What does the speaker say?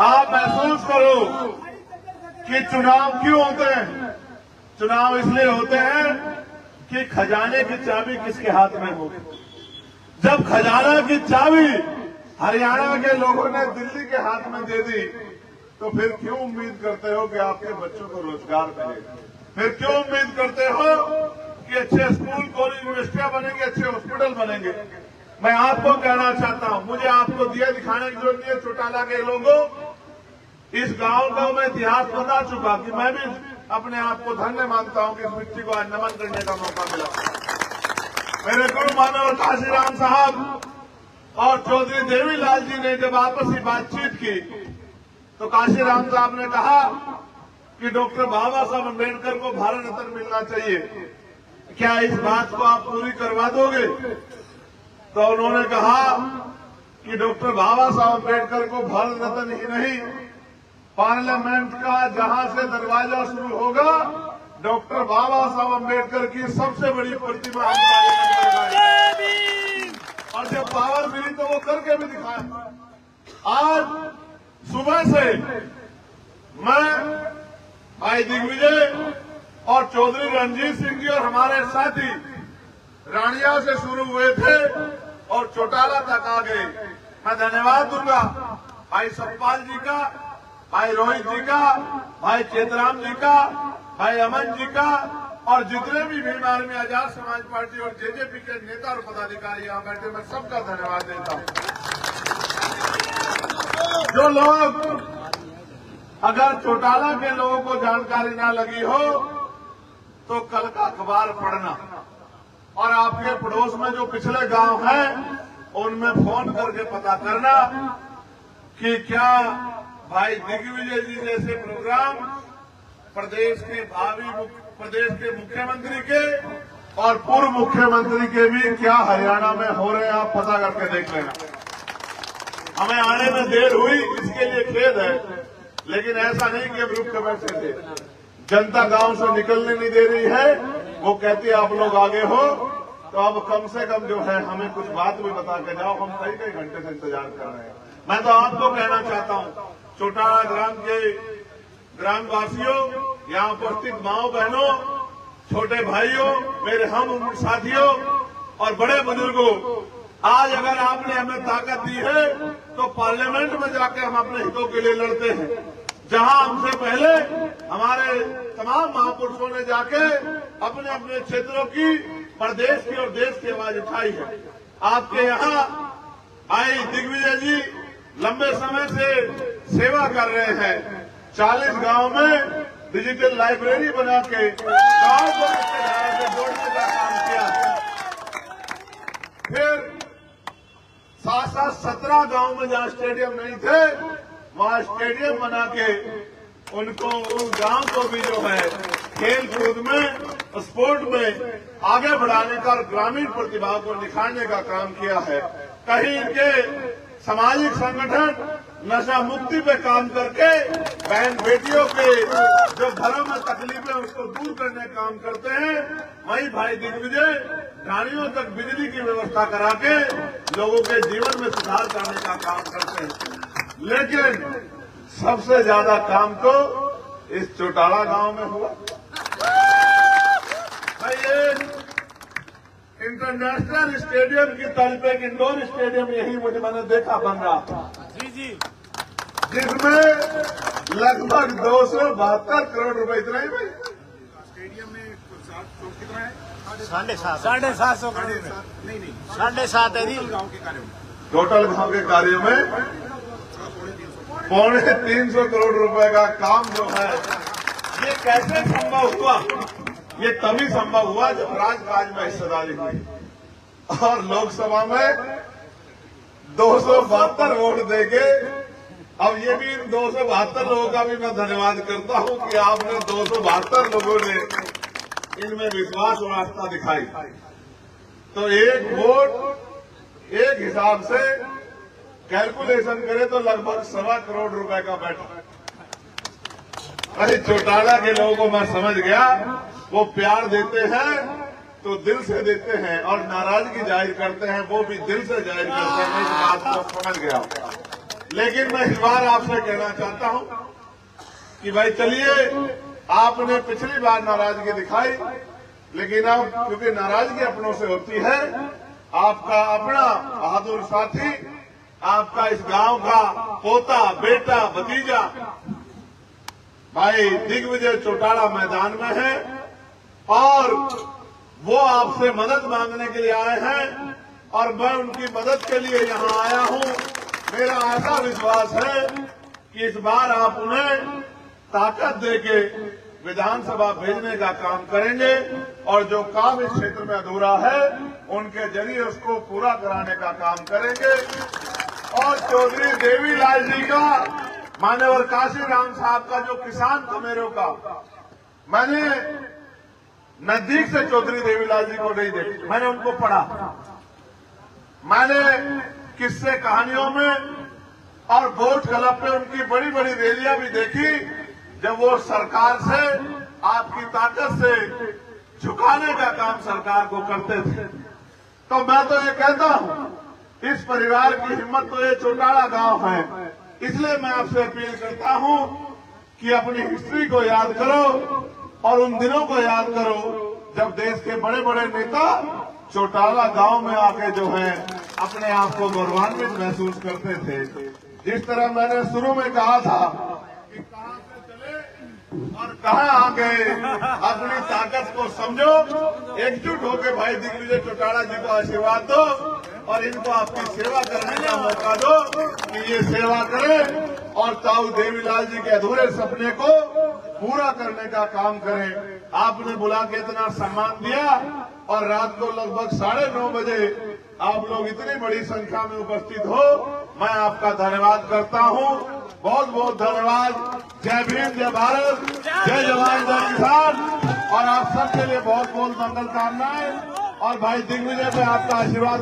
आप महसूस करो कि चुनाव क्यों होते हैं। चुनाव इसलिए होते हैं कि खजाने की चाबी किसके हाथ में हो। जब खजाना की चाबी हरियाणा के लोगों ने दिल्ली के हाथ में दे दी तो फिर क्यों उम्मीद करते हो कि आपके बच्चों को रोजगार मिलेगा। फिर क्यों उम्मीद करते हो कि अच्छे स्कूल कॉलेज यूनिवर्सिटियां बनेंगे, अच्छे हॉस्पिटल बनेंगे। मैं आपको कहना चाहता हूं, मुझे आपको दिया दिखाने की जरूरत नहीं है। चौटाला के लोगों, इस गांव का मैं इतिहास बता चुका कि मैं भी अपने आप को धन्य मानता हूं कि इस मिट्टी को आज नमन करने का मौका मिला। मेरे गुरु मानव काशीराम साहब और चौधरी देवीलाल जी ने जब आपसी बातचीत की तो काशीराम साहब ने कहा कि डॉक्टर बाबा साहब अम्बेडकर को भारत रत्न मिलना चाहिए, क्या इस बात को आप पूरी करवा दोगे। तो उन्होंने कहा कि डॉक्टर बाबा साहब अम्बेडकर को भारत रत्न ही नहीं, पार्लियामेंट का जहां से दरवाजा शुरू होगा डॉक्टर बाबा साहब अम्बेडकर की सबसे बड़ी प्रतिमा हम पार्लियामेंट में लगाएंगे। और जब पावर मिली तो वो करके भी दिखाया। आज सुबह से मैं भाई दिग्विजय और चौधरी रणजीत सिंह जी और हमारे साथी रानिया से शुरू हुए थे और चौटाला तक आ गए। मैं धन्यवाद दूंगा भाई सतपाल जी का, भाई रोहित जी का, भाई चेतराम जी का, भाई अमन जी का और जितने भी भीम आर्मी आजाद समाज पार्टी और जेजेपी के नेता और पदाधिकारी यहाँ बैठे, मैं सबका धन्यवाद देता हूँ। जो लोग, अगर चौटाला के लोगों को जानकारी ना लगी हो तो कल का अखबार पढ़ना और आपके पड़ोस में जो पिछले गांव हैं उनमें फोन करके पता करना कि क्या भाई दिग्विजय जी जैसे प्रोग्राम प्रदेश के मुख्यमंत्री के और पूर्व मुख्यमंत्री के भी क्या हरियाणा में हो रहे हैं, आप पता करके देख लेना। हमें आने में देर हुई इसके लिए खेद है, लेकिन ऐसा नहीं कि हम रुक के बैठे थे। जनता गांव से निकलने नहीं दे रही है, वो कहती है आप लोग आगे हो तो अब कम से कम जो है हमें कुछ बात भी बता के जाओ। हम कई कई घंटे से इंतजार कर रहे हैं। मैं तो आपको कहना चाहता हूं, चौटाला ग्राम के ग्रामवासियों, यहाँ उपस्थित माओ बहनों, छोटे भाइयों, मेरे हम उम्र साथियों और बड़े बुजुर्गों, आज अगर आपने हमें ताकत दी है तो पार्लियामेंट में जाके हम अपने हितों के लिए लड़ते हैं। जहां हमसे पहले हमारे तमाम महापुरुषों ने जाके अपने अपने क्षेत्रों की, प्रदेश की और देश की आवाज उठाई है। आपके यहाँ भाई दिग्विजय जी लंबे समय से सेवा कर रहे हैं। 40 गांव में डिजिटल लाइब्रेरी बना के गांव को मुख्यधारा से जोड़ने का काम किया। फिर साथ 17 गांव में जहां स्टेडियम नहीं थे वहां स्टेडियम बना के उनको, उस गांव को भी जो है खेल कूद में, स्पोर्ट में आगे बढ़ाने का और ग्रामीण प्रतिभा को निखारने का काम किया है। कहीं इनके सामाजिक संगठन नशा मुक्ति पे काम करके बहन बेटियों के जो घरों में तकलीफें उसको दूर करने का काम करते हैं। वहीं भाई दिग्विजय गाड़ियों तक बिजली की व्यवस्था करा के लोगों के जीवन में सुधार करने का काम करते हैं। लेकिन सबसे ज्यादा काम तो इस चौटाला गांव में हुआ। भाई ये इंटरनेशनल स्टेडियम की तर्ज पे एक इंडोर स्टेडियम यही मैंने देखा बन रहा था, जिसमें लगभग 272 करोड़ रुपए, इतना ही भाई स्टेडियम में कितना है? 750 करोड़, नहीं 7.5 है जी। गांव के कार्यों में, टोटल गांव के कार्यों में 350 करोड़ रुपए का काम जो है, ये कैसे संभव हुआ? ये तभी संभव हुआ जब राजकाज में हिस्सेदारी हुई और लोकसभा में 272 वोट देके। अब ये भी इन 272 लोगों का भी मैं धन्यवाद करता हूं कि आपने 272 लोगों ने इनमें विश्वास और आस्था दिखाई। तो एक वोट एक हिसाब से कैलकुलेशन करे तो लगभग 1.25 करोड़ रुपए का बैठा। अरे चौटाला के लोगों को मैं समझ गया, वो प्यार देते हैं तो दिल से देते हैं और नाराजगी जाहिर करते हैं वो भी दिल से जाहिर करते हैं। मैं इस बात को समझ गया। लेकिन मैं इस बार आपसे कहना चाहता हूं कि भाई चलिए, आपने पिछली बार नाराजगी दिखाई, लेकिन अब क्योंकि नाराजगी अपनों से होती है, आपका अपना बहादुर साथी, आपका इस गांव का पोता, बेटा, भतीजा भाई दिग्विजय चौटाला मैदान में है और वो आपसे मदद मांगने के लिए आए हैं और मैं उनकी मदद के लिए यहां आया हूं। मेरा ऐसा विश्वास है कि इस बार आप उन्हें ताकत देके विधानसभा भेजने का काम करेंगे और जो काम इस क्षेत्र में अधूरा है उनके जरिए उसको पूरा कराने का काम करेंगे। और चौधरी देवीलाल जी का, मान्यवर काशीराम साहब का जो किसान कमेरों का, मैंने नजदीक से चौधरी देवीलाल जी को नहीं देखा, मैंने उनको पढ़ा, मैंने किस्से कहानियों में और वोट क्लब पे उनकी बड़ी बड़ी रैलियां भी देखी, जब वो सरकार से, आपकी ताकत से झुकाने का काम सरकार को करते थे। तो मैं तो ये कहता हूं, इस परिवार की हिम्मत तो ये चौटाला गांव है, इसलिए मैं आपसे अपील करता हूं कि अपनी हिस्ट्री को याद करो और उन दिनों को याद करो जब देश के बड़े बड़े नेता चौटाला गांव में आके जो है अपने आप को गौरवान्वित महसूस करते थे। जिस तरह मैंने शुरू में कहा था कि कहां से चले और कहां आ गए, अपनी ताकत को समझो, एकजुट होकर भाई दिग्विजय चौटाला जी को आशीर्वाद दो और इनको आपकी सेवा करने का मौका दो कि ये सेवा करें और ताऊ देवीलाल जी के अधूरे सपने को पूरा करने का काम करें। आपने बुला के इतना सम्मान दिया और रात को लगभग 9:30 बजे आप लोग इतनी बड़ी संख्या में उपस्थित हो, मैं आपका धन्यवाद करता हूं। बहुत बहुत धन्यवाद। जय भीम, जय भारत, जय जवान, जय किसान। और आप सबके लिए बहुत बहुत मंगल कामनाएं और भाई दिग्विजय पे आपका आशीर्वाद